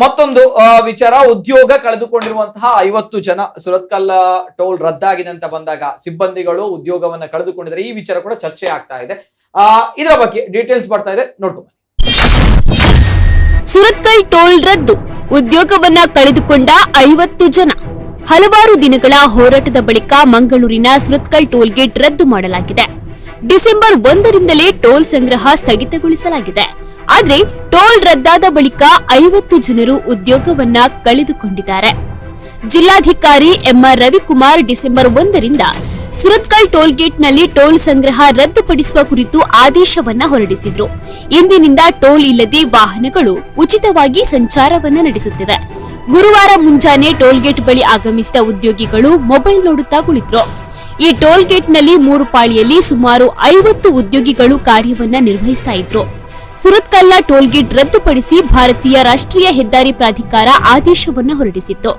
ಮತ್ತೊಂದು ವಿಚಾರ, ಉದ್ಯೋಗ ಕಳೆದುಕೊಂಡಿರುವಂತಹ 50 ಜನ ಸುರತ್ಕಲ್ ಟೋಲ್ ರದ್ದಾಗಿದೆ ಅಂತ ಬಂದಾಗ ಸಿಬ್ಬಂದಿಗಳು ಉದ್ಯೋಗವನ್ನ ಕಳೆದುಕೊಂಡಿದ್ದಾರೆ. ಈ ವಿಚಾರ ಕೂಡ ಚರ್ಚೆ ಆಗ್ತಾ ಇದೆ. ಇದರ ಬಗ್ಗೆ ಡೀಟೇಲ್ಸ್ ಬರ್ತಾ ಇದೆ, ನೋಡ್ಕೊಂಡು. ಸುರತ್ಕಲ್ ಟೋಲ್ ರದ್ದು, ಉದ್ಯೋಗವನ್ನ ಕಳೆದುಕೊಂಡ 50 ಜನ. ಹಲವಾರು ದಿನಗಳ ಹೋರಾಟದ ಬಳಿಕ ಮಂಗಳೂರಿನ ಸುರತ್ಕಲ್ ಟೋಲ್ ಗೇಟ್ ರದ್ದು ಮಾಡಲಾಗಿದೆ. ಡಿಸೆಂಬರ್ 1ರಿಂದಲೇ ಟೋಲ್ ಸಂಗ್ರಹ ಸ್ಥಗಿತಗೊಳಿಸಲಾಗಿದೆ. ಆದರೆ ಟೋಲ್ ರದ್ದಾದ ಬಳಿಕ 50 ಜನರು ಉದ್ಯೋಗವನ್ನ ಕಳೆದುಕೊಂಡಿದ್ದಾರೆ. ಜಿಲ್ಲಾಧಿಕಾರಿ ಎಂಆರ್ ರವಿಕುಮಾರ್ ಡಿಸೆಂಬರ್ 1ರಿಂದ ಸುರತ್ಕಲ್ ಟೋಲ್ ಗೇಟ್ನಲ್ಲಿ ಟೋಲ್ ಸಂಗ್ರಹ ರದ್ದುಪಡಿಸುವ ಕುರಿತು ಆದೇಶವನ್ನ ಹೊರಡಿಸಿದ್ರು. ಇಂದಿನಿಂದ ಟೋಲ್ ಇಲ್ಲದೆ ವಾಹನಗಳು ಉಚಿತವಾಗಿ ಸಂಚಾರವನ್ನ ನಡೆಸುತ್ತಿವೆ. ಗುರುವಾರ ಮುಂಜಾನೆ ಟೋಲ್ ಗೇಟ್ ಬಳಿ ಆಗಮಿಸಿದ ಉದ್ಯೋಗಿಗಳು ಮೊಬೈಲ್ ನೋಡುತ್ತಾ ಕುಳಿತರು. ಈ ಟೋಲ್ ಗೇಟ್ನಲ್ಲಿ 3 ಪಾಳಿಯಲ್ಲಿ ಸುಮಾರು 50 ಉದ್ಯೋಗಿಗಳು ಕಾರ್ಯವನ್ನ ನಿರ್ವಹಿಸ್ತಾ ಇದ್ರು. ಸುರತ್ಕಲ್ನ ಟೋಲ್ ಗೇಟ್ ರದ್ದುಪಡಿಸಿ ಭಾರತೀಯ ರಾಷ್ಟ್ರೀಯ ಹೆದ್ದಾರಿ ಪ್ರಾಧಿಕಾರ ಆದೇಶವನ್ನು ಹೊರಡಿಸಿತ್ತು.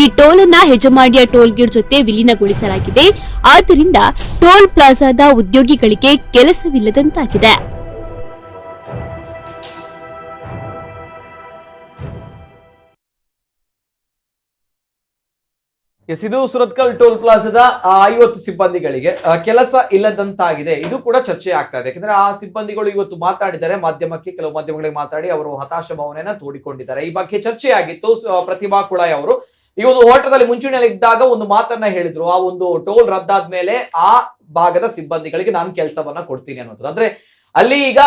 ಈ ಟೋಲ್ ಅನ್ನ ಹೆಜಮಾಡಿಯ ಟೋಲ್ ಗೇಟ್ ಜೊತೆ ವಿಲೀನಗೊಳಿಸಲಾಗಿದೆ. ಆದ್ದರಿಂದ ಟೋಲ್ ಪ್ಲಾಜಾದ ಉದ್ಯೋಗಿಗಳಿಗೆ ಕೆಲಸವಿಲ್ಲದಂತಾಗಿದೆ. ಇದು ಸುರತ್ಕಲ್ ಟೋಲ್ ಪ್ಲಾಜಾದ 50 ಸಿಬ್ಬಂದಿಗಳಿಗೆ ಕೆಲಸ ಇಲ್ಲದಂತಾಗಿದೆ. ಇದು ಕೂಡ ಚರ್ಚೆ ಆಗ್ತಾ ಇದೆ. ಯಾಕಂದ್ರೆ ಆ ಸಿಬ್ಬಂದಿಗಳು ಇವತ್ತು ಮಾತಾಡಿದ್ದಾರೆ, ಕೆಲವು ಮಾಧ್ಯಮಗಳಿಗೆ ಮಾತಾಡಿ ಅವರು ಹತಾಶ ಭಾವನೆಯನ್ನ ತೋಡಿಕೊಂಡಿದ್ದಾರೆ. ಈ ಬಗ್ಗೆ ಚರ್ಚೆ ಆಗಿತ್ತು. ಪ್ರತಿಭಾ ಕುಳಾಯ್ ಅವರು ಈ ಒಂದು ಹೋರಾಟದಲ್ಲಿ ಮುಂಚೂಣಿಯಲ್ಲಿ ಇದ್ದಾಗ ಒಂದು ಮಾತನ್ನ ಹೇಳಿದ್ರು, ಆ ಒಂದು ಟೋಲ್ ರದ್ದಾದ್ಮೇಲೆ ಆ ಭಾಗದ ಸಿಬ್ಬಂದಿಗಳಿಗೆ ನಾನು ಕೆಲಸವನ್ನ ಕೊಡ್ತೀನಿ ಅನ್ನೋದು. ಅಂದ್ರೆ ಅಲ್ಲಿ ಈಗ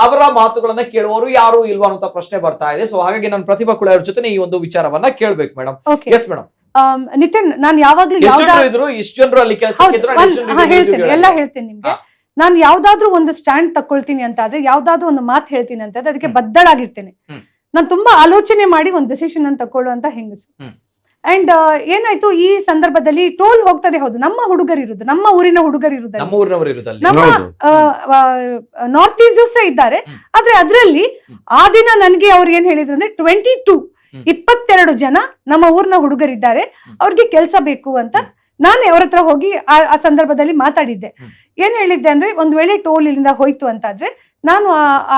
ಅವರ ಮಾತುಗಳನ್ನ ಕೇಳುವವರು ಯಾರು ಇಲ್ವಾ ಅನ್ನೋ ಪ್ರಶ್ನೆ ಬರ್ತಾ ಇದೆ. ಸೊ ಹಾಗಾಗಿ ನಾನು ಪ್ರತಿಭಾ ಕುಳಾಯ್ ಅವ್ರ ಜೊತೆ ಈ ಒಂದು ವಿಚಾರವನ್ನ ಕೇಳ್ಬೇಕು ಮೇಡಮ್. Yes madam. ನಿತಿನ್, ನಾನು ಯಾವಾಗ್ಲೂ ಎಲ್ಲ ಹೇಳ್ತೇನೆ ನಿಮ್ಗೆ. ನಾನು ಯಾವ್ದಾದ್ರು ಒಂದು ಸ್ಟ್ಯಾಂಡ್ ತಕೊಳ್ತೀನಿ ಅಂತ ಆದ್ರೆ, ಯಾವ್ದಾದ್ರು ಒಂದು ಮಾತು ಹೇಳ್ತೀನಿ ಅಂತ ಆದ್ರೆ ಅದಕ್ಕೆ ಬದ್ಧಳಾಗಿರ್ತೇನೆ. ನಾನು ತುಂಬಾ ಆಲೋಚನೆ ಮಾಡಿ ಒಂದು ಡೆಸಿಷನ್ ಅನ್ನು ತಕೊಳ್ಳುವಂತ ಹೆಂಗಸು. ಅಂಡ್ ಏನಾಯ್ತು, ಈ ಸಂದರ್ಭದಲ್ಲಿ ಟೋಲ್ ಹೋಗ್ತದೆ, ಹೌದು, ನಮ್ಮ ಹುಡುಗರಿರುದು, ನಮ್ಮ ಊರಿನ ಹುಡುಗರಿರುದು, ನಮ್ಮ ನಾರ್ತ್ ಈಸ್ಟ್ ಇದ್ದಾರೆ. ಆದ್ರೆ ಅದ್ರಲ್ಲಿ ಆ ದಿನ ನನ್ಗೆ ಅವ್ರು ಏನ್ ಹೇಳಿದ್ರು ಅಂದ್ರೆ 22 ಜನ ನಮ್ಮ ಊರ್ನ ಹುಡುಗರಿದ್ದಾರೆ, ಅವ್ರಿಗೆ ಕೆಲ್ಸ ಬೇಕು ಅಂತ ನಾನು ಅವ್ರ ಹತ್ರ ಹೋಗಿ ಆ ಸಂದರ್ಭದಲ್ಲಿ ಮಾತಾಡಿದ್ದೆ. ಏನ್ ಹೇಳಿದ್ದೆ ಅಂದ್ರೆ, ಒಂದ್ ವೇಳೆ ಟೋಲ್ ಇಲ್ಲಿಂದ ಹೋಯ್ತು ಅಂತಾದ್ರೆ ನಾನು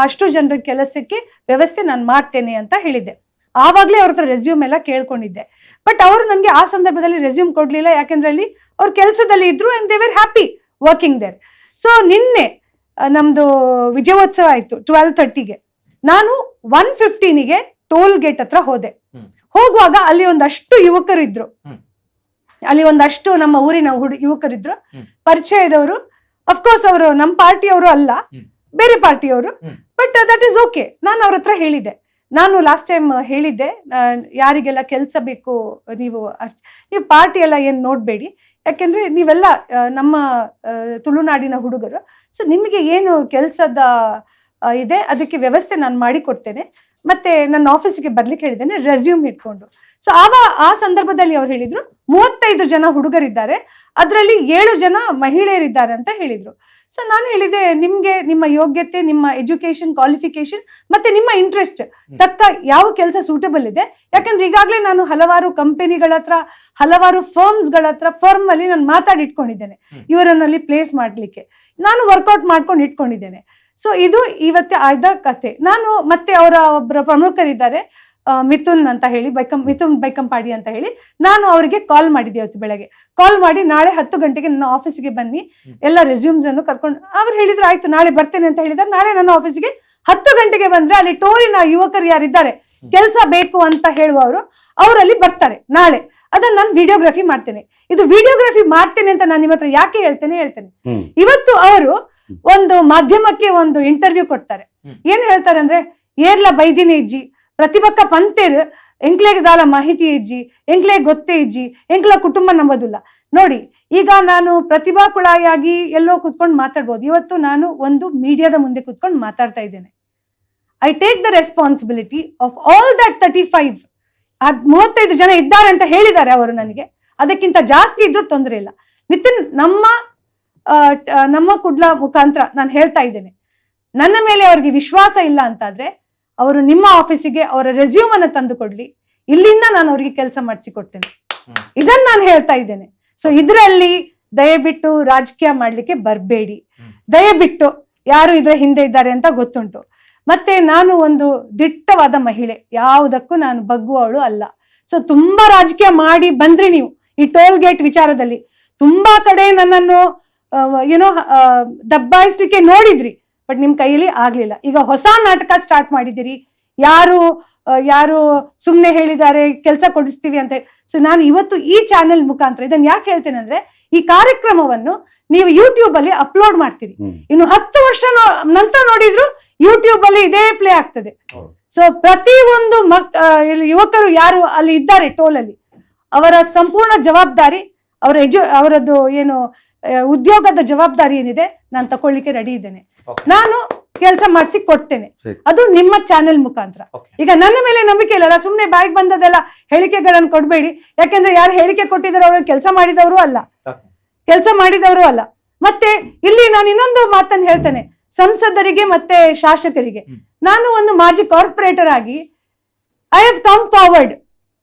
ಅಷ್ಟು ಜನರ ಕೆಲಸಕ್ಕೆ ವ್ಯವಸ್ಥೆ ನಾನು ಮಾಡ್ತೇನೆ ಅಂತ ಹೇಳಿದ್ದೆ. ಆವಾಗ್ಲೇ ಅವ್ರ ಹತ್ರ ರೆಸ್ಯೂಮ್ ಎಲ್ಲ ಕೇಳ್ಕೊಂಡಿದ್ದೆ. ಬಟ್ ಅವರು ನನ್ಗೆ ಆ ಸಂದರ್ಭದಲ್ಲಿ ರೆಸ್ಯೂಮ್ ಕೊಡ್ಲಿಲ್ಲ, ಯಾಕೆಂದ್ರೆ ಅಲ್ಲಿ ಅವ್ರ ಕೆಲಸದಲ್ಲಿ ಇದ್ರು and they were happy working there. So ನಿನ್ನೆ ನಮ್ದು ವಿಜಯೋತ್ಸವ ಆಯ್ತು 12:30ಗೆ. ನಾನು 1:15ಗೆ ಟೋಲ್ ಗೇಟ್ ಹತ್ರ ಹೋದೆ. ಹೋಗುವಾಗ ಅಲ್ಲಿ ಒಂದಷ್ಟು ಯುವಕರು ಇದ್ರು, ಅಲ್ಲಿ ಒಂದಷ್ಟು ನಮ್ಮ ಊರಿನ ಯುವಕರಿದ್ರು, ಪರಿಚಯದವರು. ಅಫ್ಕೋರ್ಸ್ ಅವರು ನಮ್ಮ ಪಾರ್ಟಿಯವರು ಅಲ್ಲ, ಬೇರೆ ಪಾರ್ಟಿಯವರು. But that is okay. ನಾನು ಅವ್ರ ಹತ್ರ ಹೇಳಿದ್ದೆ, ನಾನು ಲಾಸ್ಟ್ ಟೈಮ್ ಹೇಳಿದ್ದೆ, ಯಾರಿಗೆಲ್ಲ ಕೆಲಸ ಬೇಕು ನೀವು ಪಾರ್ಟಿ ಎಲ್ಲ ಏನ್ ನೋಡ್ಬೇಡಿ, ಯಾಕೆಂದ್ರೆ ನೀವೆಲ್ಲ ನಮ್ಮ ತುಳುನಾಡಿನ ಹುಡುಗರು. ಸೊ ನಿಮಗೆ ಏನು ಕೆಲಸದ ಇದೆ ಅದಕ್ಕೆ ವ್ಯವಸ್ಥೆ ನಾನು ಮಾಡಿ ಕೊಡ್ತೇನೆ. ಮತ್ತೆ ನನ್ನ ಆಫೀಸಿಗೆ ಬರ್ಲಿಕ್ಕೆ ಹೇಳಿದ್ದೇನೆ ರೆಸ್ಯೂಮ್ ಇಟ್ಕೊಂಡು. ಸೊ ಆ ಸಂದರ್ಭದಲ್ಲಿ ಅವ್ರು ಹೇಳಿದ್ರು 35 ಜನ ಹುಡುಗರಿದ್ದಾರೆ, ಅದರಲ್ಲಿ 7 ಜನ ಮಹಿಳೆಯರಿದ್ದಾರೆ ಅಂತ ಹೇಳಿದ್ರು. ಸೊ ನಾನು ಹೇಳಿದೆ, ನಿಮ್ಗೆ ನಿಮ್ಮ ಯೋಗ್ಯತೆ, ನಿಮ್ಮ ಎಜುಕೇಶನ್, ಕ್ವಾಲಿಫಿಕೇಶನ್ ಮತ್ತೆ ನಿಮ್ಮ ಇಂಟ್ರೆಸ್ಟ್ ತಕ್ಕ ಯಾವ ಕೆಲಸ ಸೂಟಬಲ್ ಇದೆ. ಯಾಕಂದ್ರೆ ಈಗಾಗಲೇ ನಾನು ಹಲವಾರು ಕಂಪನಿಗಳ ಹತ್ರ, ಹಲವಾರು ಫರ್ಮ್ ಅಲ್ಲಿ ನಾನು ಮಾತಾಡಿಟ್ಕೊಂಡಿದ್ದೇನೆ, ಇವರನ್ನಲ್ಲಿ ಪ್ಲೇಸ್ ಮಾಡ್ಲಿಕ್ಕೆ ನಾನು ವರ್ಕೌಟ್ ಮಾಡ್ಕೊಂಡು ಇಟ್ಕೊಂಡಿದ್ದೇನೆ. ಸೊ ಇದು ಇವತ್ತೇ ಆಯ್ದ ಕತೆ. ನಾನು ಮತ್ತೆ ಅವರ ಒಬ್ಬರ ಪ್ರಮುಖರಿದ್ದಾರೆ, ಮಿಥುನ್ ಅಂತ ಹೇಳಿ, ಮಿಥುನ್ ಬೈಕಂಪಾಡಿ ಅಂತ ಹೇಳಿ, ನಾನು ಅವರಿಗೆ ಕಾಲ್ ಮಾಡಿದ್ದೆ ಇವತ್ತು ಬೆಳಗ್ಗೆ. ಕಾಲ್ ಮಾಡಿ ನಾಳೆ 10 ಗಂಟೆಗೆ ನನ್ನ ಆಫೀಸಿಗೆ ಬನ್ನಿ, ಎಲ್ಲ ರೆಸ್ಯೂಮ್ಸ್ ಅನ್ನು ಕರ್ಕೊಂಡು. ಅವ್ರು ಹೇಳಿದ್ರು ಆಯ್ತು ನಾಳೆ ಬರ್ತೇನೆ ಅಂತ ಹೇಳಿದ್ದಾರೆ. ನಾಳೆ ನನ್ನ ಆಫೀಸಿಗೆ 10 ಗಂಟೆಗೆ ಬಂದ್ರೆ ಅಲ್ಲಿ ಟೋಲಿನ ಯುವಕರು ಯಾರಿದ್ದಾರೆ ಕೆಲಸ ಬೇಕು ಅಂತ ಹೇಳುವವರು ಅವರಲ್ಲಿ ಬರ್ತಾರೆ ನಾಳೆ. ಅದನ್ನ ನಾನು ವಿಡಿಯೋಗ್ರಫಿ ಮಾಡ್ತೇನೆ. ಇದು ವಿಡಿಯೋಗ್ರಫಿ ಮಾಡ್ತೇನೆ ಅಂತ ನಾನು ನಿಮ್ಮ ಹತ್ರ ಯಾಕೆ ಹೇಳ್ತೇನೆ. ಇವತ್ತು ಅವರು ಒಂದು ಮಾಧ್ಯಮಕ್ಕೆ ಒಂದು ಇಂಟರ್ವ್ಯೂ ಕೊಡ್ತಾರೆ. ಏನ್ ಹೇಳ್ತಾರೆ ಅಂದ್ರೆ, ಏರ್ಲ ಬೈದಿನ ಇಜ್ಜಿ ಪ್ರತಿಪಕ್ಕ ಪಂತೇರ್ ಎಂಕ್ಲೆಗೆ ದಾಲ ಮಾಹಿತಿ ಇಜ್ಜಿ, ಎಂಕ್ಲೆಗೆ ಗೊತ್ತೇ ಇಜ್ಜಿ, ಎಂಕ್ಲ ಕುಟುಂಬ ನಂಬೋದಿಲ್ಲ. ನೋಡಿ, ಈಗ ನಾನು ಪ್ರತಿಭಾ ಕುಳಾಯಾಗಿ ಎಲ್ಲೋ ಕುತ್ಕೊಂಡು ಮಾತಾಡ್ಬೋದು, ಇವತ್ತು ನಾನು ಒಂದು ಮೀಡಿಯಾದ ಮುಂದೆ ಕುತ್ಕೊಂಡು ಮಾತಾಡ್ತಾ ಇದ್ದೇನೆ. I take the responsibility of all that 35 ಜನ ಇದ್ದಾರೆ ಅಂತ ಹೇಳಿದ್ದಾರೆ ಅವರು ನನಗೆ. ಅದಕ್ಕಿಂತ ಜಾಸ್ತಿ ಇದ್ರೂ ತೊಂದರೆ ಇಲ್ಲ. ನಿತಿನ್, ನಮ್ಮ ಕುಡ್ಲ ಮುಖಾಂತರ ನಾನು ಹೇಳ್ತಾ ಇದ್ದೇನೆ, ನನ್ನ ಮೇಲೆ ಅವ್ರಿಗೆ ವಿಶ್ವಾಸ ಇಲ್ಲ ಅಂತಾದ್ರೆ ಅವರು ನಿಮ್ಮ ಆಫೀಸಿಗೆ ಅವರ ರೆಸ್ಯೂಮ್ ಅನ್ನು ತಂದು ಕೊಡ್ಲಿ, ಇಲ್ಲಿಂದ ನಾನು ಅವ್ರಿಗೆ ಕೆಲಸ ಮಾಡಿಸಿಕೊಡ್ತೇನೆ. ಇದನ್ನ ನಾನು ಹೇಳ್ತಾ ಇದ್ದೇನೆ. ಸೊ ಇದರಲ್ಲಿ ದಯವಿಟ್ಟು ರಾಜಕೀಯ ಮಾಡ್ಲಿಕ್ಕೆ ಬರಬೇಡಿ. ದಯವಿಟ್ಟು ಯಾರು ಇದ್ರ ಹಿಂದೆ ಇದ್ದಾರೆ ಅಂತ ಗೊತ್ತುಂಟು. ಮತ್ತೆ ನಾನು ಒಂದು ದಿಟ್ಟವಾದ ಮಹಿಳೆ, ಯಾವುದಕ್ಕೂ ನಾನು ಬಗ್ಗುವವಳು ಅಲ್ಲ. ಸೊ ತುಂಬಾ ರಾಜಕೀಯ ಮಾಡಿ ಬಂದ್ರಿ ನೀವು ಈ ಟೋಲ್ ಗೇಟ್ ವಿಚಾರದಲ್ಲಿ. ತುಂಬಾ ಕಡೆ ನನ್ನನ್ನು ಏನೋ ದಬ್ಬಾಯಿಸ್ಲಿಕ್ಕೆ ನೋಡಿದ್ರಿ, ಬಟ್ ನಿಮ್ ಕೈಯಲ್ಲಿ ಆಗ್ಲಿಲ್ಲ. ಈಗ ಹೊಸ ನಾಟಕ ಸ್ಟಾರ್ಟ್ ಮಾಡಿದಿರಿ, ಯಾರು ಸುಮ್ನೆ ಹೇಳಿದ್ದಾರೆ ಕೆಲಸ ಕೊಡಿಸ್ತೀವಿ ಅಂತ. ಸೊ ನಾನು ಇವತ್ತು ಈ ಚಾನೆಲ್ ಮುಖಾಂತರ ಇದನ್ನ ಯಾಕೆ ಹೇಳ್ತೇನೆ ಅಂದ್ರೆ, ಈ ಕಾರ್ಯಕ್ರಮವನ್ನು ನೀವು ಯೂಟ್ಯೂಬ್ ಅಲ್ಲಿ ಅಪ್ಲೋಡ್ ಮಾಡ್ತೀರಿ, ಇನ್ನು 10 ವರ್ಷ ನಂತರ ನೋಡಿದ್ರು ಯೂಟ್ಯೂಬ್ ಅಲ್ಲಿ ಇದೇ ಪ್ಲೇ ಆಗ್ತದೆ. ಸೊ ಪ್ರತಿ ಒಂದು ಯುವಕರು ಯಾರು ಅಲ್ಲಿ ಇದ್ದಾರೆ ಟೋಲ್ ಅಲ್ಲಿ, ಅವರ ಸಂಪೂರ್ಣ ಜವಾಬ್ದಾರಿ, ಅವರದ್ದು ಏನು ಉದ್ಯೋಗದ ಜವಾಬ್ದಾರಿ ಏನಿದೆ ನಾನು ತಕೊಳ್ಳಿಕ್ಕೆ ರೆಡಿ ಇದ್ದೇನೆ. ನಾನು ಕೆಲಸ ಮಾಡಿಸಿ ಕೊಡ್ತೇನೆ, ಅದು ನಿಮ್ಮ ಚಾನೆಲ್ ಮುಖಾಂತರ. ಈಗ ನನ್ನ ಮೇಲೆ ನಂಬಿಕೆ ಇಲ್ಲ, ಸುಮ್ನೆ ಬಾಯಿಗೆ ಬಂದದೆಲ್ಲ ಹೇಳಿಕೆಗಳನ್ನು ಕೊಡ್ಬೇಡಿ. ಯಾಕೆಂದ್ರೆ ಯಾರು ಹೇಳಿಕೆ ಕೊಟ್ಟಿದ್ರು ಅವ್ರು ಕೆಲಸ ಮಾಡಿದವರು ಅಲ್ಲ. ಮತ್ತೆ ಇಲ್ಲಿ ನಾನು ಇನ್ನೊಂದು ಮಾತನ್ನು ಹೇಳ್ತೇನೆ, ಸಂಸದರಿಗೆ ಮತ್ತೆ ಶಾಸಕರಿಗೆ. ನಾನು ಒಂದು ಮಾಜಿ ಕಾರ್ಪೊರೇಟರ್ ಆಗಿ ಐ ಹ್ಯಾವ್ ಕಮ್ ಫಾರ್ವರ್ಡ್,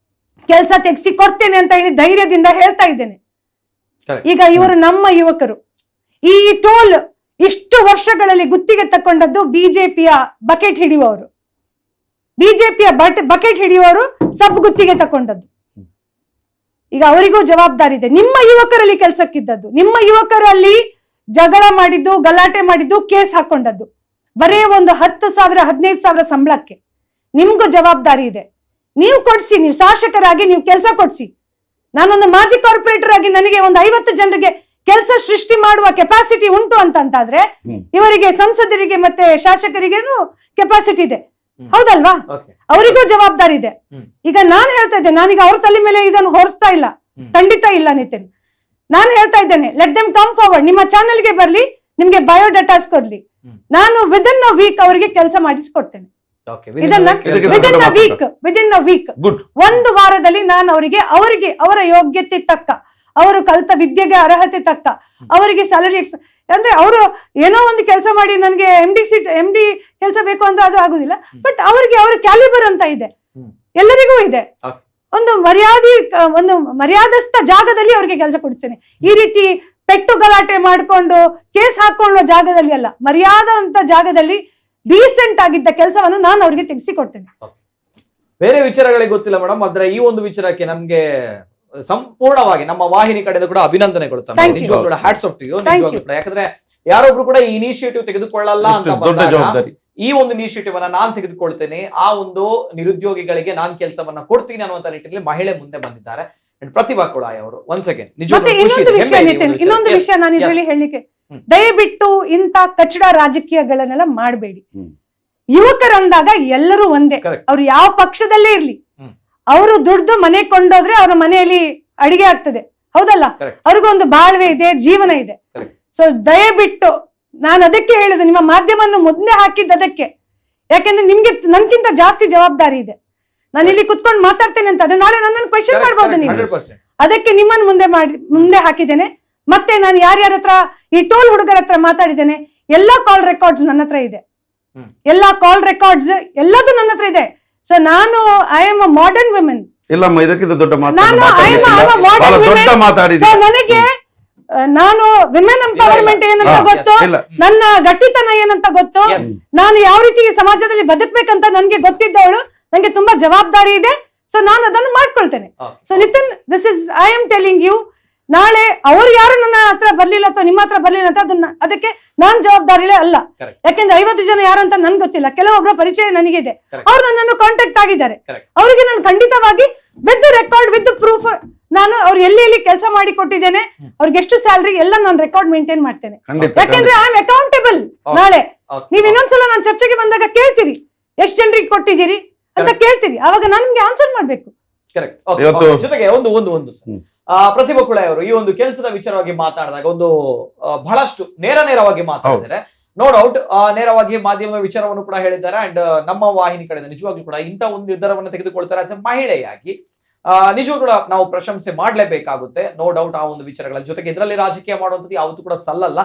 ಕೆಲಸ ತೆಗೆಸಿ ಕೊಡ್ತೇನೆ ಅಂತ ಹೇಳಿ ಧೈರ್ಯದಿಂದ ಹೇಳ್ತಾ ಇದ್ದೇನೆ. ಈಗ ಇವರು ನಮ್ಮ ಯುವಕರು. ಈ ಟೋಲ್ ಇಷ್ಟು ವರ್ಷಗಳಲ್ಲಿ ಗುತ್ತಿಗೆ ತಕೊಂಡದ್ದು ಬಿಜೆಪಿಯ ಬಕೆಟ್ ಹಿಡಿಯುವವರು ಸಬ್ ಗುತ್ತಿಗೆ ತಕೊಂಡದ್ದು. ಈಗ ಅವರಿಗೂ ಜವಾಬ್ದಾರಿ ಇದೆ. ನಿಮ್ಮ ಯುವಕರಲ್ಲಿ ಕೆಲಸಕ್ಕಿದ್ದದ್ದು, ನಿಮ್ಮ ಯುವಕರಲ್ಲಿ ಜಗಳ ಮಾಡಿದ್ದು, ಗಲಾಟೆ ಮಾಡಿದ್ದು, ಕೇಸ್ ಹಾಕೊಂಡದ್ದು, ಬರೇ ಒಂದು 10,000 15,000 ಸಂಬಳಕ್ಕೆ. ನಿಮ್ಗೂ ಜವಾಬ್ದಾರಿ ಇದೆ. ನೀವು ಕೊಡ್ಸಿ, ನೀವು ಶಾಸಕರಾಗಿ ನೀವು ಕೆಲಸ ಕೊಡ್ಸಿ. ನಾನೊಂದು ಮಾಜಿ ಕಾರ್ಪೊರೇಟರ್ ಆಗಿ ನನಗೆ ಒಂದು 50 ಜನರಿಗೆ ಕೆಲಸ ಸೃಷ್ಟಿ ಮಾಡುವ ಕೆಪಾಸಿಟಿ ಉಂಟು ಅಂತಾದ್ರೆ, ಇವರಿಗೆ ಸಂಸದರಿಗೆ ಮತ್ತೆ ಶಾಸಕರಿಗೇನು ಕೆಪಾಸಿಟಿ ಇದೆ, ಹೌದಲ್ವಾ? ಅವರಿಗೂ ಜವಾಬ್ದಾರಿ ಇದೆ. ಈಗ ನಾನು ಹೇಳ್ತಾ ಇದ್ದೇನೆ, ನಾನೀಗ ಅವ್ರ ತಲೆ ಮೇಲೆ ಇದನ್ನು ಹೊರಿಸ್ತಾ ಇಲ್ಲ, ಖಂಡಿತ ಇಲ್ಲ ನಿತಿನ್. ನಾನು ಹೇಳ್ತಾ ಇದ್ದೇನೆ, ಲೆಟ್ ದೆಮ್ ಕಮ್ ಫಾರ್ವರ್ಡ್, ನಿಮ್ಮ ಚಾನೆಲ್ಗೆ ಬರ್ಲಿ, ನಿಮ್ಗೆ ಬಯೋಡಾಟಾಸ್ ಕೊಡ್ಲಿ, ನಾನು ವಿದಿನ್ ಅ ವೀಕ್ ಅವರಿಗೆ ಕೆಲಸ ಮಾಡಿಸ್ಕೊಡ್ತೇನೆ. ಇದನ್ನ ವಿದಿನ್ ಅ ವೀಕ್, ಒಂದು ವಾರದಲ್ಲಿ ನಾನು ಅವರಿಗೆ ಅವರ ಯೋಗ್ಯತೆ ತಕ್ಕ, ಅವರು ಕಲಿತ ವಿದ್ಯೆಗೆ ಅರ್ಹತೆ ತಕ್ಕ ಅವರಿಗೆ ಸ್ಯಾಲರಿ ಅಂದ್ರೆ, ಅವರು ಏನೋ ಒಂದು ಕೆಲಸ ಮಾಡಿ ನನಗೆ ಎಂ ಡಿ ಕೆಲಸ ಬೇಕು ಅಂದ್ರೆ ಅದು ಆಗುದಿಲ್ಲ. ಬಟ್ ಅವ್ರ ಕ್ಯಾಲಿಬರ್ ಅಂತ ಇದೆ, ಎಲ್ಲರಿಗೂ ಇದೆ. ಒಂದು ಮರ್ಯಾದಸ್ಥ ಜಾಗದಲ್ಲಿ ಅವ್ರಿಗೆ ಕೆಲಸ ಕೊಡ್ತೇನೆ. ಈ ರೀತಿ ಪೆಟ್ಟು ಗಲಾಟೆ ಮಾಡ್ಕೊಂಡು ಕೇಸ್ ಹಾಕೊಳ್ಳೋ ಜಾಗದಲ್ಲಿ ಅಲ್ಲ, ಮರ್ಯಾದ ಅಂತ ಜಾಗದಲ್ಲಿ ಡೀಸೆಂಟ್ ಆಗಿದ್ದ ಕೆಲಸವನ್ನು ನಾನು ಅವ್ರಿಗೆ ತೆಗೆಸಿಕೊಡ್ತೇನೆ. ಬೇರೆ ವಿಚಾರಗಳಿಗೆ ಗೊತ್ತಿಲ್ಲ ಮೇಡಮ್, ಆದ್ರೆ ಈ ಒಂದು ವಿಚಾರಕ್ಕೆ ನಮ್ಗೆ ಸಂಪೂರ್ಣವಾಗಿ ನಮ್ಮ ವಾಹಿನಿ ಕಡೆಯಿಂದ ಕೂಡ ಅಭಿನಂದನೆಗಳು. ನಿಜವಾಗ್ಲೂ ಹ್ಯಾಟ್ಸ್ ಆಫ್ ಟು ಯು. ನಿಜವಾಗ್ಲೂ ಕೂಡ, ಯಾಕಂದ್ರೆ ಯಾರೊಬ್ರು ಕೂಡ ಈ ಇನಿಷಿಯೇಟಿವ್ ತೆಗೆದುಕೊಳ್ಳಲ್ಲ ಅಂತ ಬಂದಾಗ ಈ ಒಂದು ಇನಿಷಿಯೇಟಿವ್ ಅನ್ನ ನಾನ್ ತೆಗೆದುಕೊಳ್ತೇನೆ, ಆ ಒಂದು ನಿರುದ್ಯೋಗಿಗಳಿಗೆ ನಾನ್ ಕೆಲಸವನ್ನ ಕೊಡ್ತೀನಿ ಅನ್ನುವಂತ ನಿಟ್ಟಿನಲ್ಲಿ ಮಹಿಳೆ ಮುಂದೆ ಬಂದಿದ್ದಾರೆ. ಪ್ರತಿಭಾ ಕುಳಾಯಿ ಅವರು ಒನ್ಸ್ ಅಗೇನ್ ಇನ್ನೊಂದು ವಿಷಯ ನಾನು ಇದರಲ್ಲಿ ಹೇಳಲಿಕ್ಕೆ, ದಯವಿಟ್ಟು ಇಂತ ಕಚಡ ರಾಜಕೀಯಗಳನ್ನೆಲ್ಲ ಮಾಡಬೇಡಿ. ಯುವಕರಂದಾಗ ಎಲ್ಲರೂ ಒಂದೇ, ಅವ್ರು ಯಾವ ಪಕ್ಷದಲ್ಲೇ ಇರ್ಲಿ, ಅವರು ದುಡ್ದು ಮನೆ ಕೊಂಡೋದ್ರೆ ಅವ್ರ ಮನೆಯಲ್ಲಿ ಅಡಿಗೆ ಆಗ್ತದೆ, ಹೌದಲ್ಲ? ಅವ್ರಿಗೊಂದು ಬಾಳ್ವೆ ಇದೆ, ಜೀವನ ಇದೆ. ಸೊ ದಯವಿಟ್ಟು ನಾನು ಅದಕ್ಕೆ ಹೇಳುದು, ನಿಮ್ಮ ಮಾಧ್ಯಮವನ್ನು ಮುಂದೆ ಹಾಕಿದ್ದದಕ್ಕೆ. ಯಾಕೆಂದ್ರೆ ನಿಮ್ಗೆ ನನ್ಗಿಂತ ಜಾಸ್ತಿ ಜವಾಬ್ದಾರಿ ಇದೆ. ನಾನು ಇಲ್ಲಿ ಕುತ್ಕೊಂಡು ಮಾತಾಡ್ತೇನೆ ಅಂತ ಆದ್ರೆ ನಾಳೆ ನನ್ನನ್ನು ಕ್ವೆಶ್ಚನ್ ಮಾಡ್ಬೋದು ನೀವು. ಅದಕ್ಕೆ ನಿಮ್ಮನ್ನು ಮುಂದೆ ಹಾಕಿದ್ದೇನೆ. ಮತ್ತೆ ನಾನು ಯಾರ್ಯಾರ ಹತ್ರ, ಈ ಟೋಲ್ ಹುಡುಗರ ಹತ್ರ ಮಾತಾಡಿದ್ದೇನೆ, ಎಲ್ಲಾ ಕಾಲ್ ರೆಕಾರ್ಡ್ಸ್ ನನ್ನ ಹತ್ರ ಇದೆ. ಎಲ್ಲಾ ಕಾಲ್ ರೆಕಾರ್ಡ್ಸ್ ಎಲ್ಲದೂ ನನ್ನ ಹತ್ರ ಇದೆ. ಸೊ ನಾನು I am a modern women. ಇಲ್ಲಮ್ಮ, ಇದಕ್ಕಿಂತ ದೊಡ್ಡ ನನಗೆ ನಾನು ವಿಮೆನ್ ಎಂಪವರ್ಮೆಂಟ್ ಏನಂತ ಗೊತ್ತು, ನನ್ನ ಗಟ್ಟಿತನ ಏನಂತ ಗೊತ್ತು, ನಾನು ಯಾವ ರೀತಿ ಸಮಾಜದಲ್ಲಿ ಬದುಕ್ಬೇಕಂತ ನನ್ಗೆ ಗೊತ್ತಿದ್ದವಳು. ನಂಗೆ ತುಂಬಾ ಜವಾಬ್ದಾರಿ ಇದೆ. ಸೊ ನಾನು ಅದನ್ನು ಮಾಡ್ಕೊಳ್ತೇನೆ. So Nitin, this is I am telling you, ನಾಳೆ ಅವ್ರು ಯಾರು ನನ್ನ ಹತ್ರ ಬರ್ಲಿಲ್ಲ ಅಥವಾ ನಿಮ್ಮ ಹತ್ರ ಬರ್ಲಿಲ್ಲ ಅಂತ ಅದಕ್ಕೆ ನಾನ್ ಜವಾಬ್ದಾರಿ ಅಲ್ಲ. ಯಾಕೆಂದ್ರೆ 50 ಜನ ಯಾರಂತ ನನ್ಗೆ ಗೊತ್ತಿಲ್ಲ, ಕೆಲವೊಬ್ಬರ ಪರಿಚಯ ನನಗಿದೆ, ಅವ್ರು ನನ್ನನ್ನು ಕಾಂಟ್ಯಾಕ್ಟ್ ಆಗಿದ್ದಾರೆ. ಅವರಿಗೆ ನಾನು ಖಂಡಿತವಾಗಿ ವಿತ್ ರೆಕಾರ್ಡ್ ವಿತ್ ಪ್ರೂಫ್, ನಾನು ಅವ್ರು ಎಲ್ಲಿ ಕೆಲಸ ಮಾಡಿ ಕೊಟ್ಟಿದ್ದೇನೆ, ಅವ್ರಿಗೆ ಎಷ್ಟು ಸ್ಯಾಲರಿ ಎಲ್ಲ ನಾನು ರೆಕಾರ್ಡ್ ಮೇಂಟೈನ್ ಮಾಡ್ತೇನೆ. ಯಾಕೆಂದ್ರೆ ಐ ಆಮ್ ಅಕೌಂಟೇಬಲ್. ನಾಳೆ ನೀವ್ ಇನ್ನೊಂದ್ಸಲ ನಾನು ಚರ್ಚೆಗೆ ಬಂದಾಗ ಕೇಳ್ತೀರಿ, ಎಷ್ಟು ಜನರಿಗೆ ಕೊಟ್ಟಿದ್ದೀರಿ ಅಂತ ಕೇಳ್ತೀರಿ, ಅವಾಗ ನಾನು ನಿಮ್ಗೆ ಆನ್ಸರ್ ಮಾಡ್ಬೇಕು. ಜೊತೆಗೆ ಒಂದು ಪ್ರತಿಭಾ ಕುಳಾಯಿ ಅವರು ಈ ಒಂದು ಕೆಲಸದ ವಿಚಾರವಾಗಿ ಮಾತಾಡಿದಾಗ ಒಂದು ಬಹಳಷ್ಟು ನೇರವಾಗಿ ಮಾತಾಡಿದ್ದಾರೆ. ನೋ ಡೌಟ್ ನೇರವಾಗಿ ಮಾಧ್ಯಮ ವಿಚಾರವನ್ನು ಕೂಡ ಹೇಳಿದ್ದಾರೆ. ಅಂಡ್ ನಮ್ಮ ವಾಹಿನಿ ಕಡೆಯಿಂದ ನಿಜವಾಗ್ಲೂ ಕೂಡ ಇಂಥ ಒಂದು ನಿರ್ಧಾರವನ್ನು ತೆಗೆದುಕೊಳ್ತಾರೆ ಆಸ್ ಎ ಮಹಿಳೆಯಾಗಿ ನಿಜವಾಗ್ಲೂ ಕೂಡ ನಾವು ಪ್ರಶಂಸೆ ಮಾಡ್ಲೇಬೇಕಾಗುತ್ತೆ. ನೋ ಡೌಟ್ ಆ ಒಂದು ವಿಚಾರಗಳ ಜೊತೆಗೆ ಇದರಲ್ಲಿ ರಾಜಕೀಯ ಮಾಡುವಂಥದ್ದು ಯಾವತ್ತೂ ಕೂಡ ಸಲ್ಲಲ್ಲ.